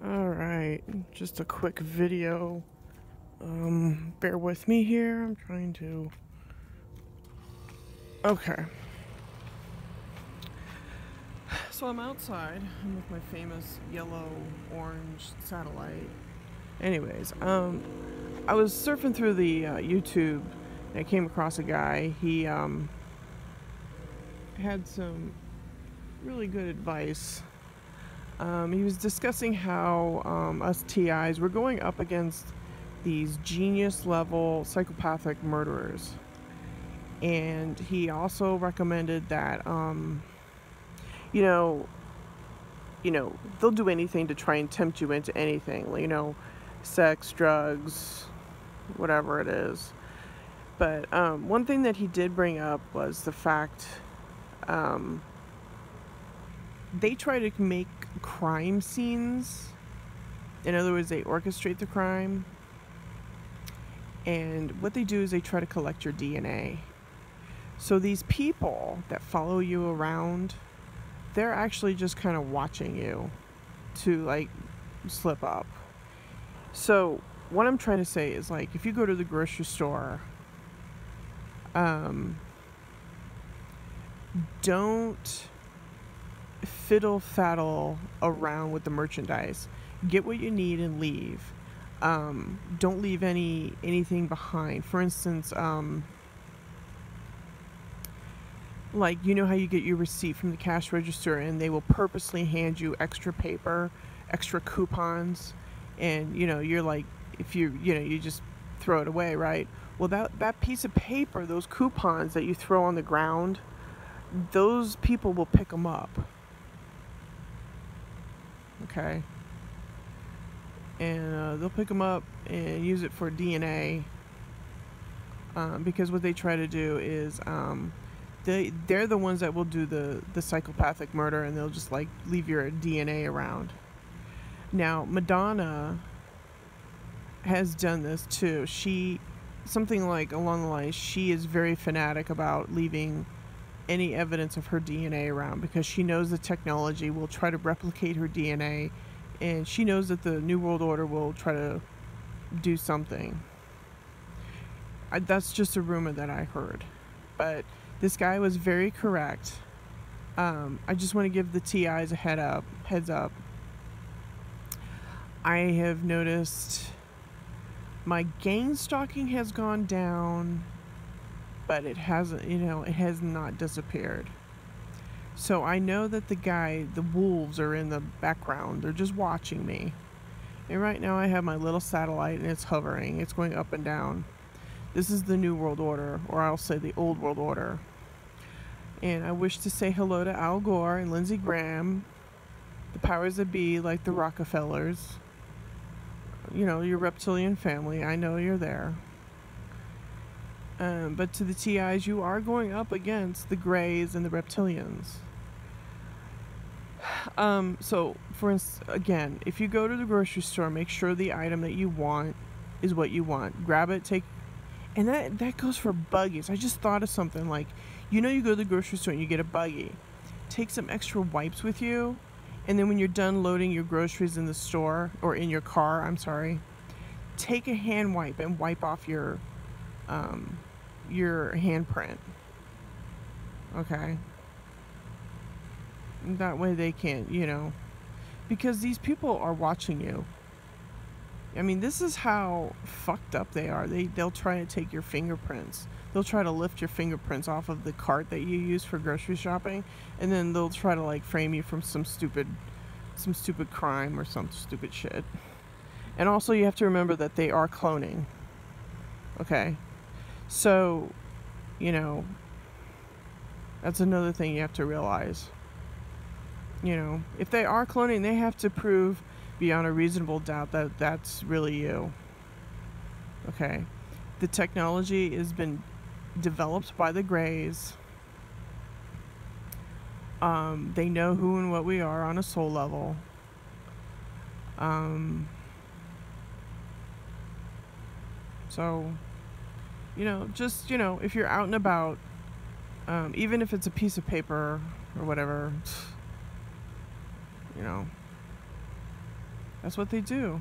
Alright, just a quick video. Bear with me here. I'm trying to. Okay. So I'm outside. I'm with my famous yellow-orange satellite. Anyways, I was surfing through the YouTube and I came across a guy. He had some really good advice. He was discussing how us TIs were going up against these genius level psychopathic murderers. And he also recommended that, you know, they'll do anything to try and tempt you into anything, sex, drugs, whatever it is. But one thing that he did bring up was the fact they try to make crime scenes. In other words, they orchestrate the crime. And what they do is they try to collect your DNA. So these people that follow you around, they're actually just kind of watching you to slip up. So what I'm trying to say is, if you go to the grocery store, don't fiddle-faddle around with the merchandise. Get what you need and leave. Don't leave anything behind. For instance, you know how you get your receipt from the cash register and they will purposely hand you extra paper, extra coupons, and you're like, if you just throw it away, right? Well, that piece of paper, those coupons that you throw on the ground, those people will pick them up. Okay? And they'll pick them up and use it for DNA, because what they try to do is they're the ones that will do the psychopathic murder, and they'll just leave your DNA around. Now Madonna has done this too. Something along the lines, she is very fanatic about leaving any evidence of her DNA around, because she knows the technology will try to replicate her DNA, and she knows that the New World Order will try to do something. That's just a rumor that I heard, but this guy was very correct. I just want to give the TIs a heads up. I have noticed my gang stalking has gone down, but it hasn't, it has not disappeared. So I know that the wolves are in the background. They're just watching me. And right now I have my little satellite and it's hovering. It's going up and down. This is the New World Order, or I'll say the Old World Order. And I wish to say hello to Al Gore and Lindsey Graham, the powers that be, like the Rockefellers. Your reptilian family. I know you're there. But to the TIs, you are going up against the Greys and the Reptilians. So, for instance, again, if you go to the grocery store, make sure the item that you want is what you want. Grab it, and that goes for buggies. I just thought of something, you go to the grocery store and you get a buggy. Take some extra wipes with you, and then when you're done loading your groceries in the store, or in your car, take a hand wipe and wipe off your handprint. Okay? That way they can't, because these people are watching you. I mean, this is how fucked up they are. They'll try to take your fingerprints. They'll try to lift your fingerprints off of the cart that you use for grocery shopping, and then they'll try to frame you from some stupid crime or some stupid shit. And also you have to remember that they are cloning. Okay? So, that's another thing you have to realize. If they are cloning, they have to prove beyond a reasonable doubt that that's really you. Okay? The technology has been developed by the Greys. They know who and what we are on a soul level. So, just, if you're out and about, even if it's a piece of paper or whatever, That's what they do.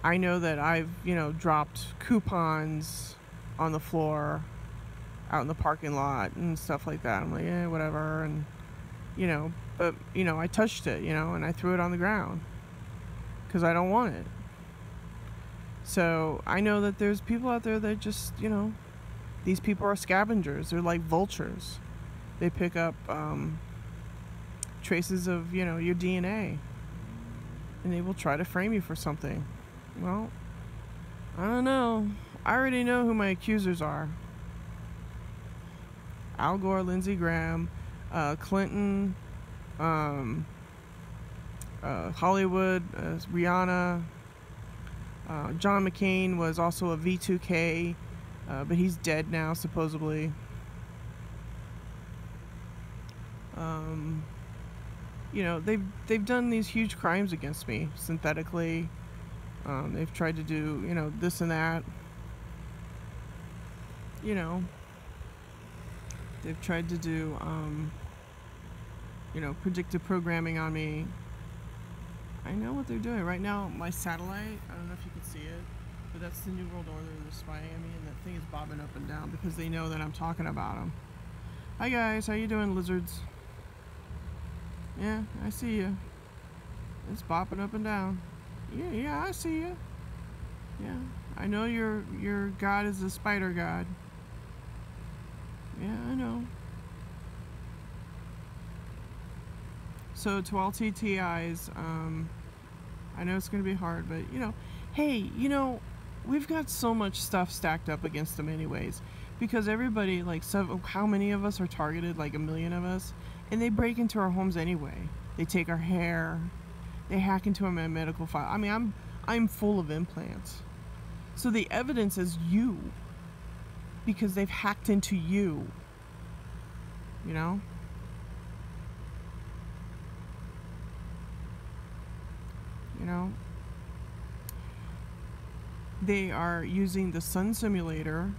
I know that I've, dropped coupons on the floor out in the parking lot and stuff like that. I'm like, whatever. And, but, I touched it, and I threw it on the ground because I don't want it. So I know that there's people out there that just, these people are scavengers. They're like vultures. They pick up traces of, your DNA. And they will try to frame you for something. Well, I don't know. I already know who my accusers are. Al Gore, Lindsey Graham, Clinton, Hollywood, Rihanna. John McCain was also a V2K, but he's dead now, supposedly. They've done these huge crimes against me synthetically. They've tried to do, this and that. They've tried to do, predictive programming on me. I know what they're doing. Right now, my satellite, I don't know if you can see it, but that's the New World Order. They're spying on me, and that thing is bobbing up and down because they know that I'm talking about them. Hi guys, how you doing, lizards? Yeah, I see you. It's bopping up and down. Yeah, I see you. Yeah, I know your god is a spider god. Yeah, I know. So to all TTIs, I know it's going to be hard, but hey, we've got so much stuff stacked up against them anyways, because everybody, like, how many of us are targeted? Like 1 million of us, and they break into our homes anyway. They take our hair, they hack into our medical file. I mean, I'm full of implants, so the evidence is you, because they've hacked into you. They are using the Sun Simulator.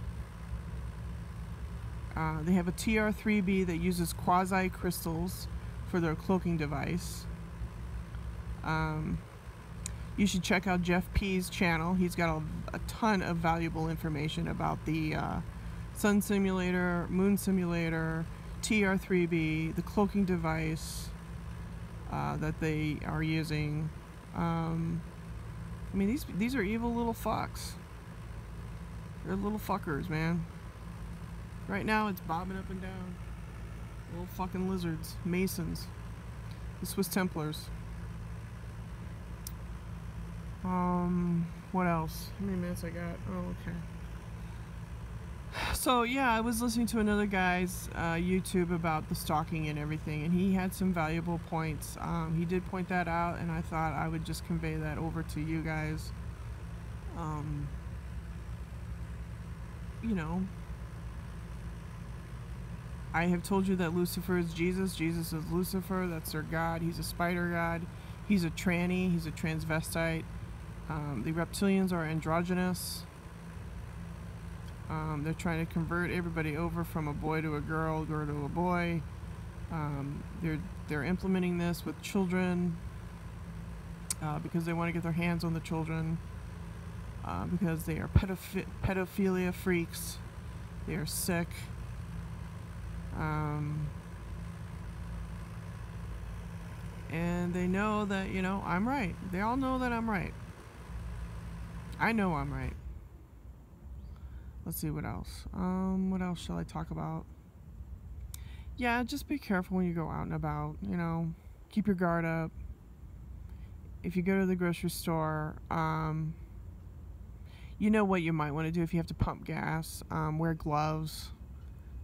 They have a TR3B that uses quasi crystals for their cloaking device. You should check out Jeff P's channel. He's got a ton of valuable information about the Sun Simulator, Moon Simulator, TR3B, the cloaking device that they are using. I mean, these are evil little fucks. They're little fuckers, man. Right now, it's bobbing up and down. Little fucking lizards. Masons. The Swiss Templars. What else? How many minutes I got? Oh, okay. So, yeah, I was listening to another guy's YouTube about the stalking and everything, and he had some valuable points. He did point that out, and I thought I would just convey that over to you guys. I have told you that Lucifer is Jesus. Jesus is Lucifer. That's their god. He's a spider god. He's a tranny. He's a transvestite. The reptilians are androgynous. They're trying to convert everybody over from a boy to a girl to a boy. They're implementing this with children because they want to get their hands on the children because they are pedophilia freaks. They are sick. And they know that, I'm right. They all know that I'm right. I know I'm right. Let's see what else. What else shall I talk about? Yeah, just be careful when you go out and about. Keep your guard up. If you go to the grocery store, you know what you might want to do if you have to pump gas. Wear gloves.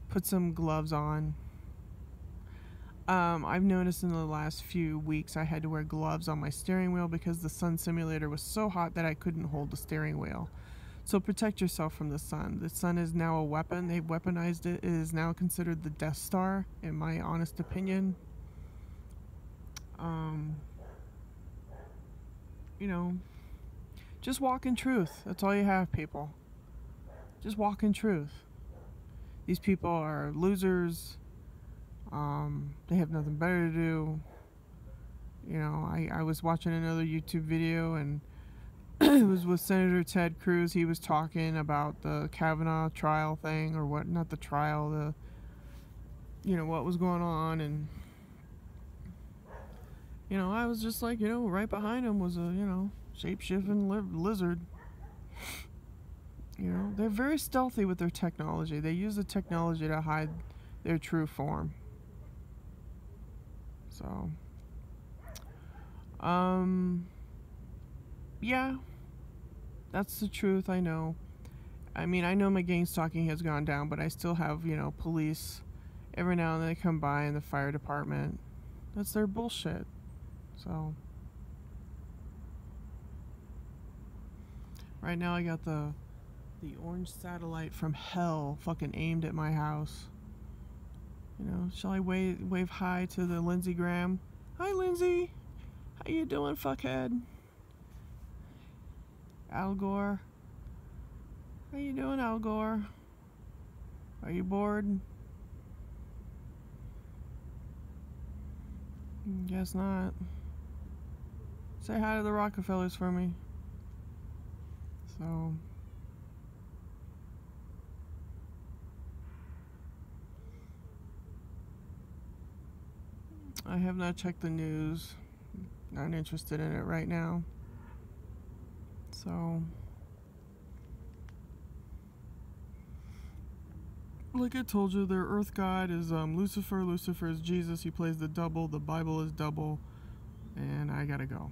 Put some gloves on. I've noticed in the last few weeks I had to wear gloves on my steering wheel because the Sun Simulator was so hot that I couldn't hold the steering wheel. So protect yourself from the sun. The sun is now a weapon. They've weaponized it. It is now considered the Death Star, in my honest opinion. Just walk in truth. That's all you have, people. Just walk in truth. These people are losers. They have nothing better to do. You know, I was watching another YouTube video, and it was with Senator Ted Cruz. He was talking about the Kavanaugh trial thing, or what, not the trial, what was going on. And, I was just like, right behind him was a, shape-shifting lizard. They're very stealthy with their technology. They use the technology to hide their true form. So, yeah, that's the truth, I know. I mean, I know my gang stalking has gone down, but I still have, police. Every now and then they come by, in the fire department. That's their bullshit. So, right now I got the orange satellite from hell fucking aimed at my house. Shall I wave hi to the Lindsey Graham? Hi, Lindsey. How you doing, fuckhead? Al Gore. How you doing, Al Gore? Are you bored? Guess not. Say hi to the Rockefellers for me. So, I have not checked the news. Not interested in it right now. So, like I told you, their earth god is Lucifer. Lucifer is Jesus. He plays the double. The Bible is double. And I gotta go.